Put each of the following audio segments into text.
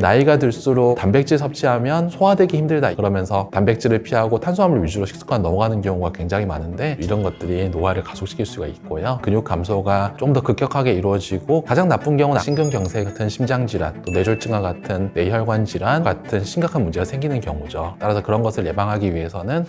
나이가 들수록 단백질 섭취하면 소화되기 힘들다 그러면서 단백질을 피하고 탄수화물 위주로 식습관 넘어가는 경우가 굉장히 많은데 이런 것들이 노화를 가속시킬 수가 있고요. 근육 감소가 좀 더 급격하게 이루어지고 가장 나쁜 경우는 심근경색 같은 심장질환, 또 뇌졸중과 같은 뇌혈관 질환 같은 심각한 문제가 생기는 경우죠. 따라서 그런 것을 예방하기 위해서는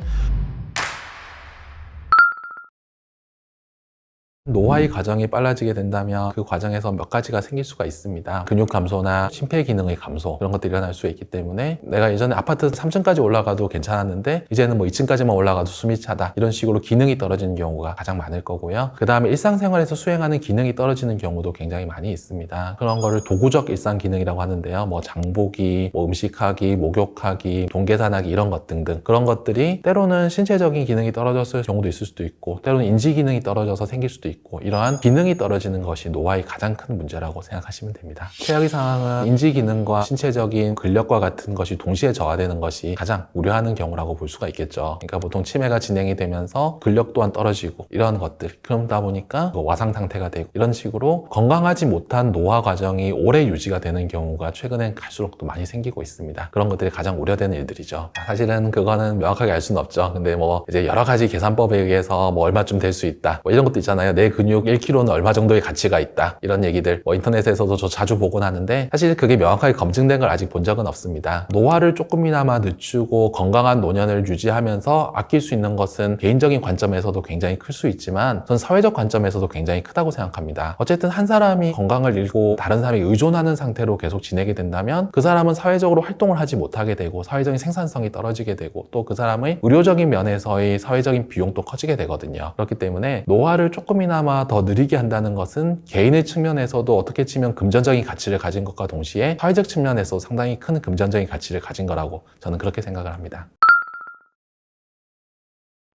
노화의 과정이 빨라지게 된다면 그 과정에서 몇 가지가 생길 수가 있습니다. 근육 감소나 심폐기능의 감소 이런 것들이 일어날 수 있기 때문에 내가 예전에 아파트 3층까지 올라가도 괜찮았는데 이제는 뭐 2층까지만 올라가도 숨이 차다 이런 식으로 기능이 떨어지는 경우가 가장 많을 거고요. 그 다음에 일상생활에서 수행하는 기능이 떨어지는 경우도 굉장히 많이 있습니다. 그런 거를 도구적 일상 기능이라고 하는데요. 뭐 장보기, 뭐 음식하기, 목욕하기, 돈계산하기 이런 것 등등 그런 것들이 때로는 신체적인 기능이 떨어졌을 경우도 있을 수도 있고 때로는 인지 기능이 떨어져서 생길 수도 있고 이러한 기능이 떨어지는 것이 노화의 가장 큰 문제라고 생각하시면 됩니다. 최악의 상황은 인지 기능과 신체적인 근력과 같은 것이 동시에 저하되는 것이 가장 우려하는 경우라고 볼 수가 있겠죠. 그러니까 보통 치매가 진행이 되면서 근력 또한 떨어지고 이런 것들 그러다 보니까 와상 상태가 되고 이런 식으로 건강하지 못한 노화 과정이 오래 유지가 되는 경우가 최근엔 갈수록 또 많이 생기고 있습니다. 그런 것들이 가장 우려되는 일들이죠. 사실은 그거는 명확하게 알 수는 없죠. 근데 뭐 이제 여러 가지 계산법에 의해서 뭐 얼마쯤 될 수 있다 뭐 이런 것도 있잖아요. 내 근육 1kg는 얼마 정도의 가치가 있다 이런 얘기들 뭐 인터넷에서도 저 자주 보곤 하는데 사실 그게 명확하게 검증된 걸 아직 본 적은 없습니다. 노화를 조금이나마 늦추고 건강한 노년을 유지하면서 아낄 수 있는 것은 개인적인 관점에서도 굉장히 클 수 있지만 전 사회적 관점에서도 굉장히 크다고 생각합니다. 어쨌든 한 사람이 건강을 잃고 다른 사람이 의존하는 상태로 계속 지내게 된다면 그 사람은 사회적으로 활동을 하지 못하게 되고 사회적인 생산성이 떨어지게 되고 또 그 사람의 의료적인 면에서의 사회적인 비용도 커지게 되거든요. 그렇기 때문에 노화를 조금이나마 더 느리게 한다는 것은 개인의 측면에서도 어떻게 치면 금전적인 가치를 가진 것과 동시에 사회적 측면에서 상당히 큰 금전적인 가치를 가진 거라고 저는 그렇게 생각을 합니다.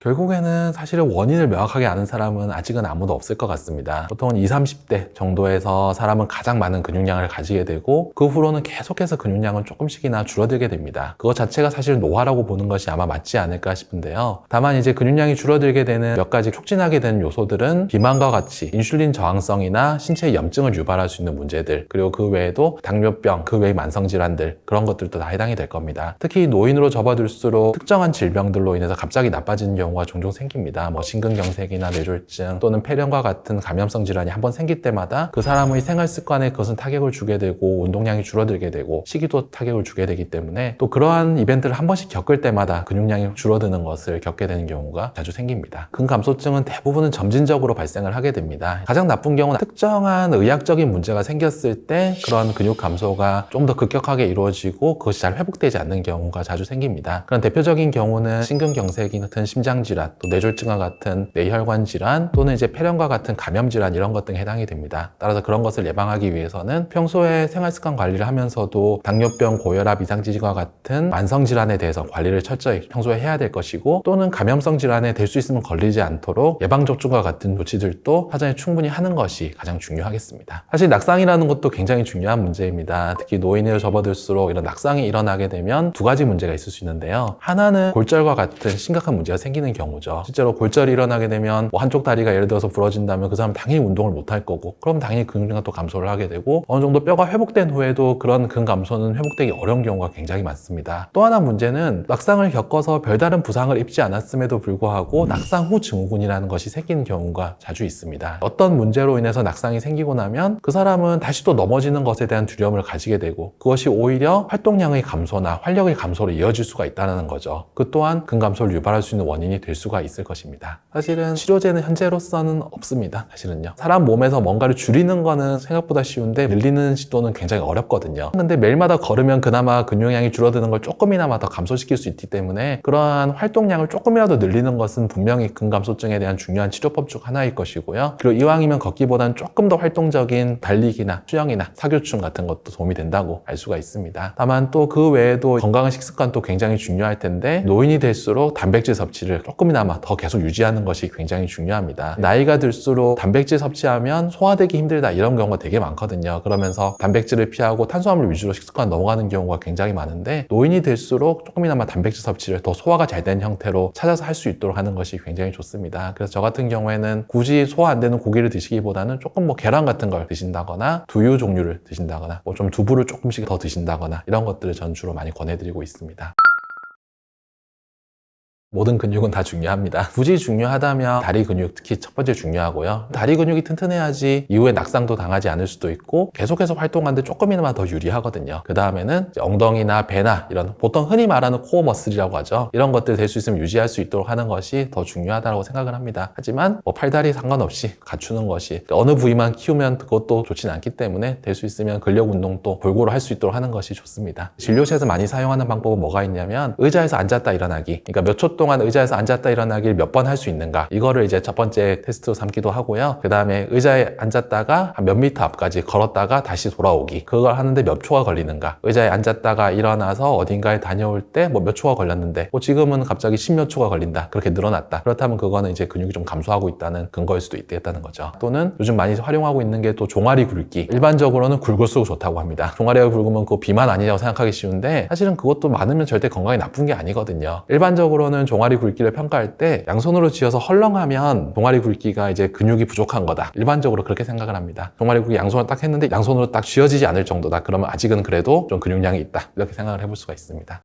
결국에는 사실은 원인을 명확하게 아는 사람은 아직은 아무도 없을 것 같습니다. 보통은 20, 30대 정도에서 사람은 가장 많은 근육량을 가지게 되고 그 후로는 계속해서 근육량은 조금씩이나 줄어들게 됩니다. 그것 자체가 사실 노화라고 보는 것이 아마 맞지 않을까 싶은데요. 다만 이제 근육량이 줄어들게 되는 몇 가지 촉진하게 되는 요소들은 비만과 같이 인슐린 저항성이나 신체 염증을 유발할 수 있는 문제들 그리고 그 외에도 당뇨병, 그 외의 만성질환들 그런 것들도 다 해당이 될 겁니다. 특히 노인으로 접어들수록 특정한 질병들로 인해서 갑자기 나빠지는 경우가 종종 생깁니다. 뭐 심근경색이나 뇌졸중 또는 폐렴과 같은 감염성 질환이 한번 생길 때마다 그 사람의 생활 습관에 그것은 타격을 주게 되고 운동량이 줄어들게 되고 식이도 타격을 주게 되기 때문에 또 그러한 이벤트를 한 번씩 겪을 때마다 근육량이 줄어드는 것을 겪게 되는 경우가 자주 생깁니다. 근감소증은 대부분은 점진적으로 발생을 하게 됩니다. 가장 나쁜 경우는 특정한 의학적인 문제가 생겼을 때 그런 근육 감소가 좀 더 급격하게 이루어지고 그것이 잘 회복되지 않는 경우가 자주 생깁니다. 그런 대표적인 경우는 심근경색 같은 심장 질환, 또 뇌졸중과 같은 뇌혈관 질환 또는 이제 폐렴과 같은 감염 질환 이런 것 등에 해당이 됩니다. 따라서 그런 것을 예방하기 위해서는 평소에 생활습관 관리를 하면서도 당뇨병, 고혈압, 이상지질과 같은 만성 질환에 대해서 관리를 철저히 평소에 해야 될 것이고 또는 감염성 질환에 될 수 있으면 걸리지 않도록 예방접종과 같은 조치들도 사전에 충분히 하는 것이 가장 중요하겠습니다. 사실 낙상이라는 것도 굉장히 중요한 문제입니다. 특히 노인에 접어들수록 이런 낙상이 일어나게 되면 두 가지 문제가 있을 수 있는데요. 하나는 골절과 같은 심각한 문제가 생기는 경우죠. 실제로 골절이 일어나게 되면 뭐 한쪽 다리가 예를 들어서 부러진다면 그 사람은 당연히 운동을 못 할 거고 그럼 당연히 근육량도 감소를 하게 되고 어느 정도 뼈가 회복된 후에도 그런 근감소는 회복되기 어려운 경우가 굉장히 많습니다. 또 하나 문제는 낙상을 겪어서 별다른 부상을 입지 않았음에도 불구하고 낙상 후 증후군이라는 것이 생기는 경우가 자주 있습니다. 어떤 문제로 인해서 낙상이 생기고 나면 그 사람은 다시 또 넘어지는 것에 대한 두려움을 가지게 되고 그것이 오히려 활동량의 감소나 활력의 감소로 이어질 수가 있다는 거죠. 그 또한 근감소를 유발할 수 있는 원인이 될 수가 있을 것입니다. 사실은 치료제는 현재로서는 없습니다. 사실은요. 사람 몸에서 뭔가를 줄이는 거는 생각보다 쉬운데 늘리는 시도는 굉장히 어렵거든요. 근데 매일마다 걸으면 그나마 근육량이 줄어드는 걸 조금이나마 더 감소시킬 수 있기 때문에 그러한 활동량을 조금이라도 늘리는 것은 분명히 근감소증에 대한 중요한 치료법 중 하나일 것이고요. 그리고 이왕이면 걷기보다는 조금 더 활동적인 달리기나 수영이나 사교충 같은 것도 도움이 된다고 알 수가 있습니다. 다만 또 그 외에도 건강한 식습관도 굉장히 중요할 텐데 노인이 될수록 단백질 섭취를 조금이나마 더 계속 유지하는 것이 굉장히 중요합니다. 나이가 들수록 단백질 섭취하면 소화되기 힘들다 이런 경우가 되게 많거든요. 그러면서 단백질을 피하고 탄수화물 위주로 식습관 넘어가는 경우가 굉장히 많은데, 노인이 될수록 조금이나마 단백질 섭취를 더 소화가 잘 된 형태로 찾아서 할 수 있도록 하는 것이 굉장히 좋습니다. 그래서 저 같은 경우에는 굳이 소화 안 되는 고기를 드시기보다는 조금 계란 같은 걸 드신다거나 두유 종류를 드신다거나 좀 두부를 조금씩 더 드신다거나 이런 것들을 전 주로 많이 권해드리고 있습니다. 모든 근육은 다 중요합니다. 굳이 중요하다면 다리 근육 특히 첫 번째 중요하고요. 다리 근육이 튼튼해야지 이후에 낙상도 당하지 않을 수도 있고 계속해서 활동하는데 조금이나마 더 유리하거든요. 그 다음에는 엉덩이나 배나 이런 보통 흔히 말하는 코어 머슬이라고 하죠. 이런 것들 될 수 있으면 유지할 수 있도록 하는 것이 더 중요하다고 생각을 합니다. 하지만 팔다리 상관없이 갖추는 것이, 어느 부위만 키우면 그것도 좋진 않기 때문에 될 수 있으면 근력 운동도 골고루 할 수 있도록 하는 것이 좋습니다. 진료실에서 많이 사용하는 방법은 뭐가 있냐면 의자에서 앉았다 일어나기. 그러니까 몇 초 동안 의자에서 앉았다 일어나기를 몇 번 할 수 있는가, 이거를 이제 첫 번째 테스트로 삼기도 하고요. 그 다음에 의자에 앉았다가 한 몇 미터 앞까지 걸었다가 다시 돌아오기, 그걸 하는데 몇 초가 걸리는가. 의자에 앉았다가 일어나서 어딘가에 다녀올 때 몇 초가 걸렸는데 지금은 갑자기 10몇 초가 걸린다, 그렇게 늘어났다. 그렇다면 그거는 이제 근육이 좀 감소하고 있다는 근거일 수도 있겠다는 거죠. 또는 요즘 많이 활용하고 있는 게 또 종아리 굵기. 일반적으로는 굵을수록 좋다고 합니다. 종아리가 굵으면 그거 비만 아니냐고 생각하기 쉬운데, 사실은 그것도 많으면 절대 건강에 나쁜 게 아니거든요. 일반적으로는 종아리 굵기를 평가할 때 양손으로 쥐어서 헐렁하면 종아리 굵기가 이제 근육이 부족한 거다, 일반적으로 그렇게 생각을 합니다. 종아리 굵기 양손을 딱 했는데 양손으로 딱 쥐어지지 않을 정도다, 그러면 아직은 그래도 좀 근육량이 있다, 이렇게 생각을 해볼 수가 있습니다.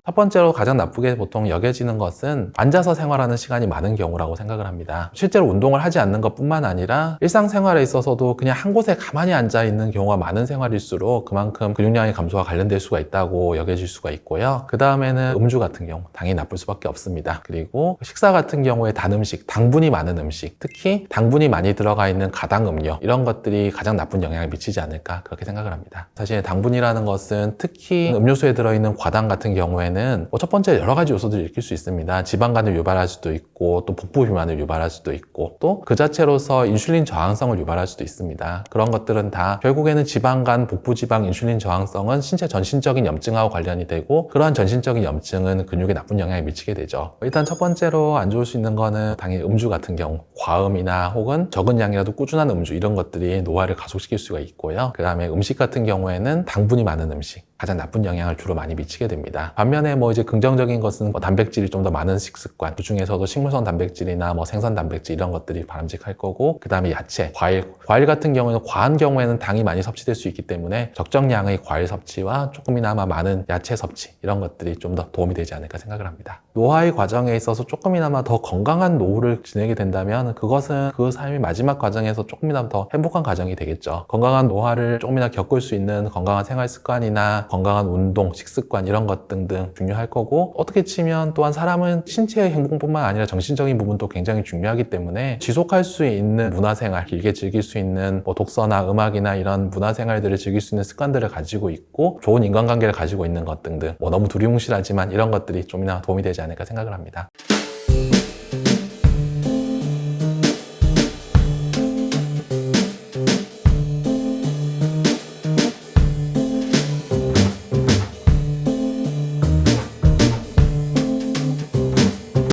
첫 번째로 가장 나쁘게 보통 여겨지는 것은 앉아서 생활하는 시간이 많은 경우라고 생각을 합니다. 실제로 운동을 하지 않는 것뿐만 아니라 일상생활에 있어서도 그냥 한 곳에 가만히 앉아 있는 경우가 많은 생활일수록 그만큼 근육량의 감소와 관련될 수가 있다고 여겨질 수가 있고요. 그 다음에는 음주 같은 경우 당연히 나쁠 수밖에 없습니다. 그리고 식사 같은 경우에 단 음식, 당분이 많은 음식, 특히 당분이 많이 들어가 있는 가당 음료, 이런 것들이 가장 나쁜 영향을 미치지 않을까, 그렇게 생각을 합니다. 사실 당분이라는 것은 특히 음료수에 들어있는 과당 같은 경우에는 첫 번째 여러 가지 요소들을 일으킬 수 있습니다. 지방간을 유발할 수도 있고, 또 복부 비만을 유발할 수도 있고, 또 그 자체로서 인슐린 저항성을 유발할 수도 있습니다. 그런 것들은 다 결국에는 지방간, 복부지방, 인슐린 저항성은 신체 전신적인 염증하고 관련이 되고, 그러한 전신적인 염증은 근육에 나쁜 영향을 미치게 되죠. 일단 첫 번째로 안 좋을 수 있는 거는 당연히 음주 같은 경우, 과음이나 혹은 적은 양이라도 꾸준한 음주, 이런 것들이 노화를 가속시킬 수가 있고요. 그 다음에 음식 같은 경우에는 당분이 많은 음식, 가장 나쁜 영향을 주로 많이 미치게 됩니다. 반면에 이제 긍정적인 것은 단백질이 좀 더 많은 식습관, 그 중에서도 식물성 단백질이나 생선 단백질 이런 것들이 바람직할 거고, 그 다음에 야채, 과일 같은 경우에는 과한 경우에는 당이 많이 섭취될 수 있기 때문에 적정량의 과일 섭취와 조금이나마 많은 야채 섭취, 이런 것들이 좀 더 도움이 되지 않을까 생각을 합니다. 노화의 과정에 있어서 조금이나마 더 건강한 노후를 지내게 된다면 그것은 그 삶의 마지막 과정에서 조금이나마 더 행복한 과정이 되겠죠. 건강한 노화를 조금이나 겪을 수 있는 건강한 생활 습관이나 건강한 운동, 식습관 이런 것 등등 중요할 거고, 어떻게 치면 또한 사람은 신체의 행복뿐만 아니라 정신적인 부분도 굉장히 중요하기 때문에 지속할 수 있는 문화생활, 길게 즐길 수 있는 독서나 음악이나 이런 문화생활들을 즐길 수 있는 습관들을 가지고 있고, 좋은 인간관계를 가지고 있는 것 등등, 너무 두리뭉실하지만 이런 것들이 좀이나 도움이 되지 않을까 생각을 합니다.